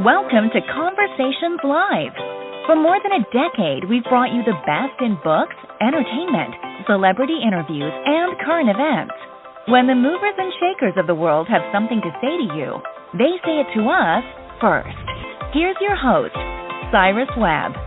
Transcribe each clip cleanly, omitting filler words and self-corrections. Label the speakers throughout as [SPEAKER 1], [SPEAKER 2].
[SPEAKER 1] Welcome to Conversations Live. For more than a decade, we've brought you the best in books, entertainment, celebrity interviews, and current events. When the movers and shakers of the world have something to say to you, they say it to us first. Here's your host, Cyrus Webb.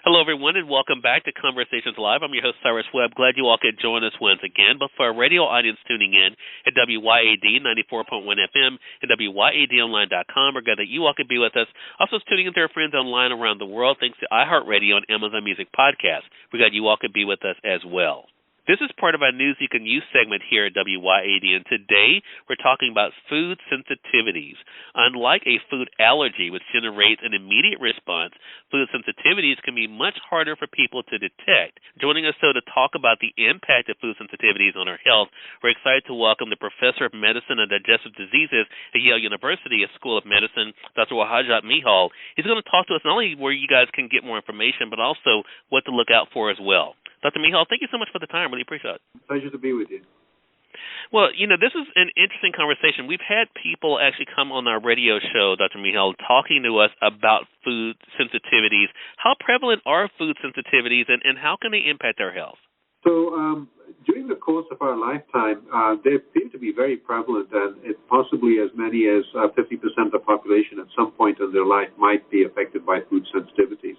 [SPEAKER 2] Hello, everyone, and welcome back to Conversations Live. I'm your host, Cyrus Webb. Glad you all could join us once again. But for our radio audience tuning in at WYAD 94.1 FM and WYADonline.com, we're glad that you all could be with us. Also, tuning in to our friends online around the world, thanks to iHeartRadio and Amazon Music Podcast. We're glad you all could be with us as well. This is part of our News You Can Use segment here at WYAD, and today we're talking about food sensitivities. Unlike a food allergy, which generates an immediate response, food sensitivities can be much harder for people to detect. Joining us, to talk about the impact of food sensitivities on our health, we're excited to welcome the Professor of Medicine and Digestive Diseases at Yale University School of Medicine, Dr. Wajahat Mehal. He's going to talk to us not only where you guys can get more information, but also what to look out for as well. Dr. Mehal, thank you so much for the time. Really appreciate it.
[SPEAKER 3] Pleasure to be with you.
[SPEAKER 2] Well, this is an interesting conversation. We've had people actually come on our radio show, Dr. Mehal, talking to us about food sensitivities. How prevalent are food sensitivities, and how can they impact our health?
[SPEAKER 3] So during the course of our lifetime, they appear to be very prevalent, and possibly as many as 50% of the population at some point in their life might be affected by food sensitivities.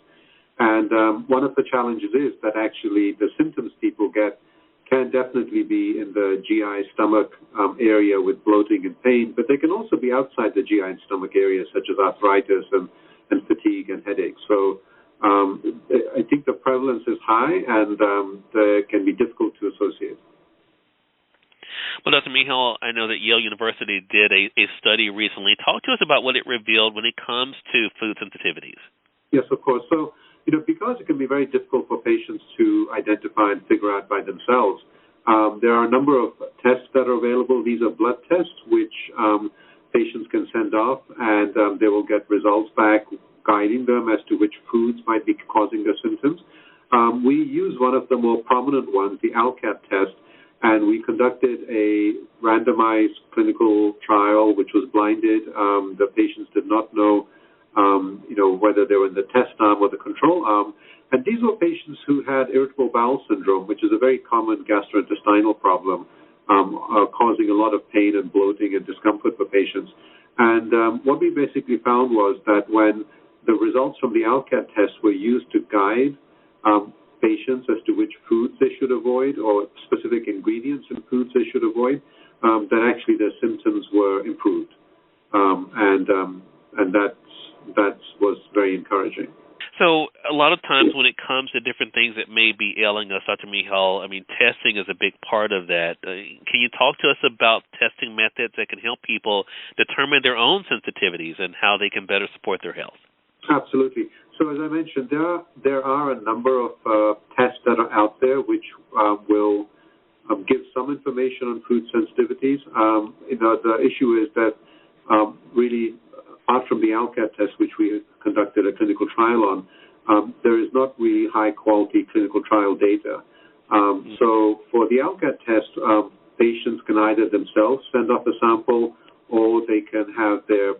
[SPEAKER 3] And one of the challenges is that actually the symptoms people get can definitely be in the GI stomach area with bloating and pain, but they can also be outside the GI and stomach area, such as arthritis and fatigue and headaches. So I think the prevalence is high, and they can be difficult to associate.
[SPEAKER 2] Well, Dr. Mehal, I know that Yale University did a study recently. Talk to us about what it revealed when it comes to food sensitivities.
[SPEAKER 3] Yes, of course. So, because it can be very difficult for patients to identify and figure out by themselves, there are a number of tests that are available. These are blood tests which patients can send off, and they will get results back guiding them as to which foods might be causing their symptoms. We use one of the more prominent ones, the ALCAT test, and we conducted a randomized clinical trial which was blinded. The patients did not know whether they were in the test arm or the control arm. And these were patients who had irritable bowel syndrome, which is a very common gastrointestinal problem, causing a lot of pain and bloating and discomfort for patients. And what we basically found was that when the results from the ALCAT test were used to guide patients as to which foods they should avoid or specific ingredients in foods they should avoid, that actually their symptoms were improved. And that was very encouraging.
[SPEAKER 2] So a lot of times when it comes to different things that may be ailing us, Dr. Mehal, testing is a big part of that. Can you talk to us about testing methods that can help people determine their own sensitivities and how they can better support their health?
[SPEAKER 3] Absolutely. So as I mentioned, there are a number of tests that are out there which will give some information on food sensitivities. The issue is that really, apart from the ALCAT test, which we conducted a clinical trial on, there is not really high-quality clinical trial data. So for the ALCAT test, patients can either themselves send off a sample, or they can have their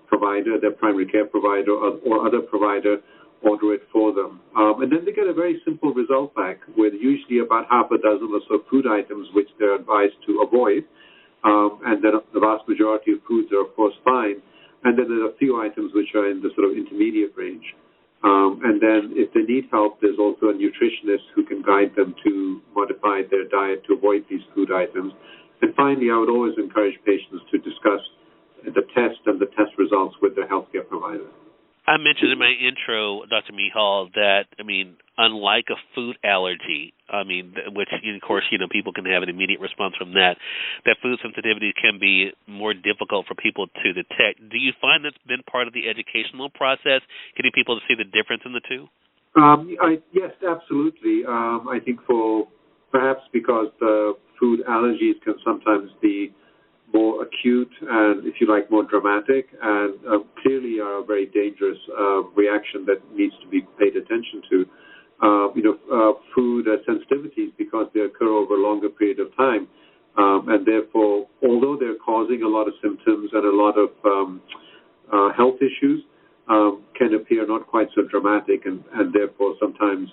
[SPEAKER 3] provider, their primary care provider, or other provider order it for them. And then they get a very simple result back with usually about half a dozen or so food items which they're advised to avoid. And then the vast majority of foods are, of course, fine. And then there are a few items which are in the sort of intermediate range. And then if they need help, there's also a nutritionist who can guide them to modify their diet to avoid these food items. And finally, I would always encourage patients to discuss the test and the test results with their healthcare provider.
[SPEAKER 2] I mentioned in my intro, Dr. Mehal, that, unlike a food allergy, which, of course, people can have an immediate response from that food sensitivity can be more difficult for people to detect. Do you find that's been part of the educational process, getting people to see the difference in the two?
[SPEAKER 3] Yes, absolutely. I think perhaps because the food allergies can sometimes be more acute and, if you like, more dramatic, and clearly are a very dangerous reaction that needs to be paid attention to. Food sensitivities, because they occur over a longer period of time, and therefore, although they're causing a lot of symptoms and a lot of health issues can appear not quite so dramatic, and therefore sometimes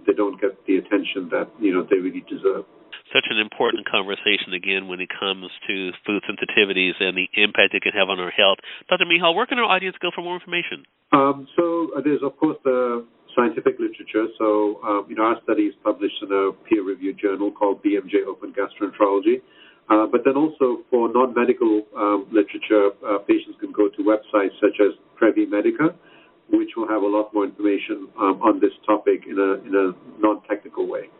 [SPEAKER 3] they don't get the attention that they really deserve.
[SPEAKER 2] Such an important conversation, again, when it comes to food sensitivities and the impact it can have on our health. Dr. Mehal, where can our audience go for more information?
[SPEAKER 3] So there's, of course, the scientific literature. So, our study is published in a peer-reviewed journal called BMJ Open Gastroenterology. But then also for non-medical literature, patients can go to websites such as Previ Medica, which will have a lot more information on this topic in a non-technical way.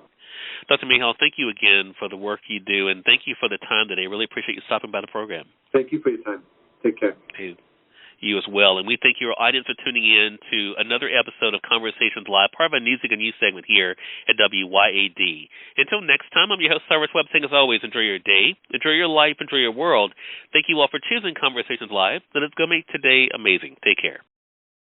[SPEAKER 2] Dr. Mehal, thank you again for the work you do, and thank you for the time today. Really appreciate you stopping by the program.
[SPEAKER 3] Thank you for your time. Take care.
[SPEAKER 2] Hey, you as well. And we thank your audience for tuning in to another episode of Conversations Live, part of a Music and Youth segment here at WYAD. Until next time, I'm your host, Cyrus Webb, saying as always, enjoy your day, enjoy your life, enjoy your world. Thank you all for choosing Conversations Live, and it's going to make today amazing. Take care.